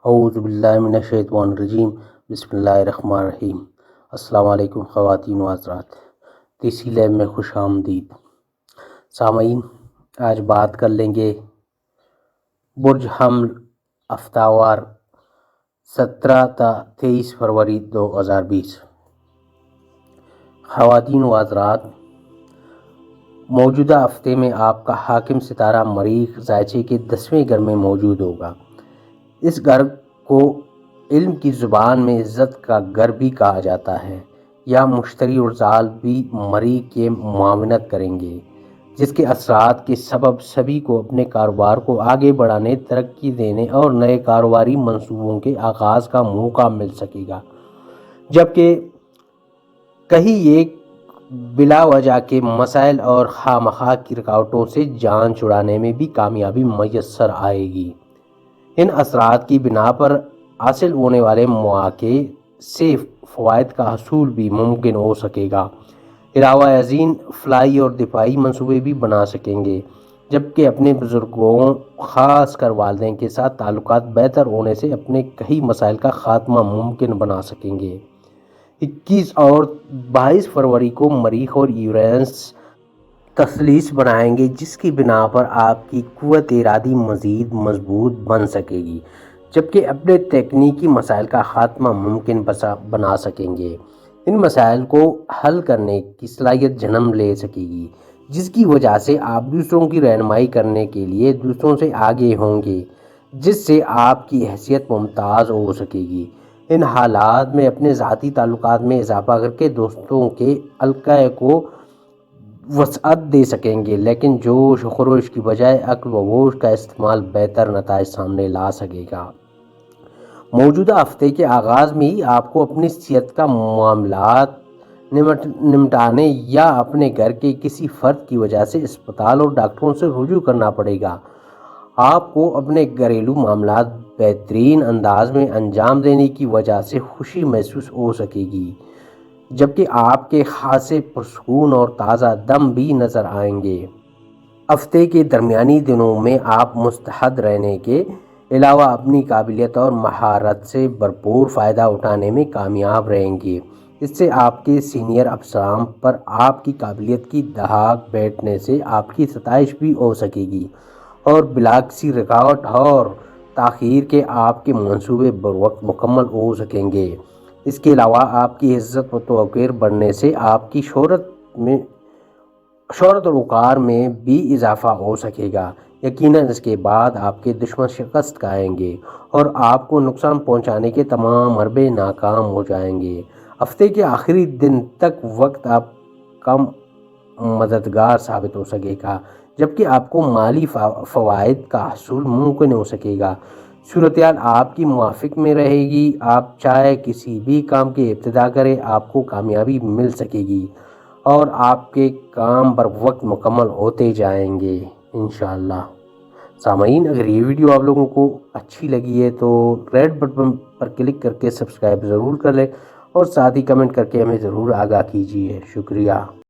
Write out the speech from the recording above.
اعوذ باللہ من الشیطان الرجیم، بسم اللہ الرحمن الرحیم۔ السلام علیکم خواتین و حضرات، تیسری لیب میں خوش آمدید۔ سامعین، آج بات کر لیں گے برج حمل ہفتہ وار 17 تا 23 فروری 2020۔ خواتین و حضرات، موجودہ ہفتے میں آپ کا حاکم ستارہ مریخ زائچے کے 10ویں گھر میں موجود ہوگا۔ اس گھر کو علم کی زبان میں عزت کا گھر بھی کہا جاتا ہے۔ یا مشتری اور زال بھی مریخ کے معاونت کریں گے، جس کے اثرات کے سبب سبھی کو اپنے کاروبار کو آگے بڑھانے، ترقی دینے اور نئے کاروباری منصوبوں کے آغاز کا موقع مل سکے گا، جبکہ کہیں یہ بلا وجہ کے مسائل اور خواہ کی رکاوٹوں سے جان چھڑانے میں بھی کامیابی میسر آئے گی۔ ان اثرات کی بنا پر حاصل ہونے والے مواقع سے فوائد کا حصول بھی ممکن ہو سکے گا۔ علاوہ ازیں فلاحی اور دفاعی منصوبے بھی بنا سکیں گے، جبکہ اپنے بزرگوں خاص کر والدین کے ساتھ تعلقات بہتر ہونے سے اپنے کئی مسائل کا خاتمہ ممکن بنا سکیں گے۔ 21 اور 22 فروری کو مریخ اور یورینس تثلیث بنائیں گے، جس کی بنا پر آپ کی قوت ارادی مزید مضبوط بن سکے گی، جبکہ اپنے تکنیکی مسائل کا خاتمہ ممکن بنا سکیں گے۔ ان مسائل کو حل کرنے کی صلاحیت جنم لے سکے گی، جس کی وجہ سے آپ دوسروں کی رہنمائی کرنے کے لیے دوسروں سے آگے ہوں گے، جس سے آپ کی حیثیت ممتاز ہو سکے گی۔ ان حالات میں اپنے ذاتی تعلقات میں اضافہ کر کے دوستوں کے حلقے کو وسعت دے سکیں گے، لیکن جوش و خروش کی بجائے عقل و ہوش کا استعمال بہتر نتائج سامنے لا سکے گا۔ موجودہ ہفتے کے آغاز میں ہی آپ کو اپنی صحت کا معاملات نمٹانے یا اپنے گھر کے کسی فرد کی وجہ سے اسپتال اور ڈاکٹروں سے رجوع کرنا پڑے گا۔ آپ کو اپنے گھریلو معاملات بہترین انداز میں انجام دینے کی وجہ سے خوشی محسوس ہو سکے گی، جبکہ آپ کے خاصے پرسکون اور تازہ دم بھی نظر آئیں گے۔ ہفتے کے درمیانی دنوں میں آپ مستعد رہنے کے علاوہ اپنی قابلیت اور مہارت سے بھرپور فائدہ اٹھانے میں کامیاب رہیں گے۔ اس سے آپ کے سینئر افسران پر آپ کی قابلیت کی دھاک بیٹھنے سے آپ کی ستائش بھی ہو سکے گی، اور بلا کسی رکاوٹ اور تاخیر کے آپ کے منصوبے بروقت مکمل ہو سکیں گے۔ اس کے علاوہ آپ کی عزت و توقیر بڑھنے سے آپ کی شہرت اور وقار میں بھی اضافہ ہو سکے گا۔ یقیناً اس کے بعد آپ کے دشمن شکست کھائیں گے اور آپ کو نقصان پہنچانے کے تمام حربے ناکام ہو جائیں گے۔ ہفتے کے آخری دن تک وقت آپ کا مددگار ثابت ہو سکے گا، جبکہ آپ کو مالی فوائد کا حصول ممکن ہو سکے گا۔ صورتحال آپ کی موافق میں رہے گی۔ آپ چاہے کسی بھی کام کی ابتدا کریں، آپ کو کامیابی مل سکے گی اور آپ کے کام بر وقت مکمل ہوتے جائیں گے انشاءاللہ۔ سامعین، اگر یہ ویڈیو آپ لوگوں کو اچھی لگی ہے تو ریڈ بٹن پر کلک کر کے سبسکرائب ضرور کر لیں، اور ساتھ ہی کمنٹ کر کے ہمیں ضرور آگاہ کیجیے۔ شکریہ۔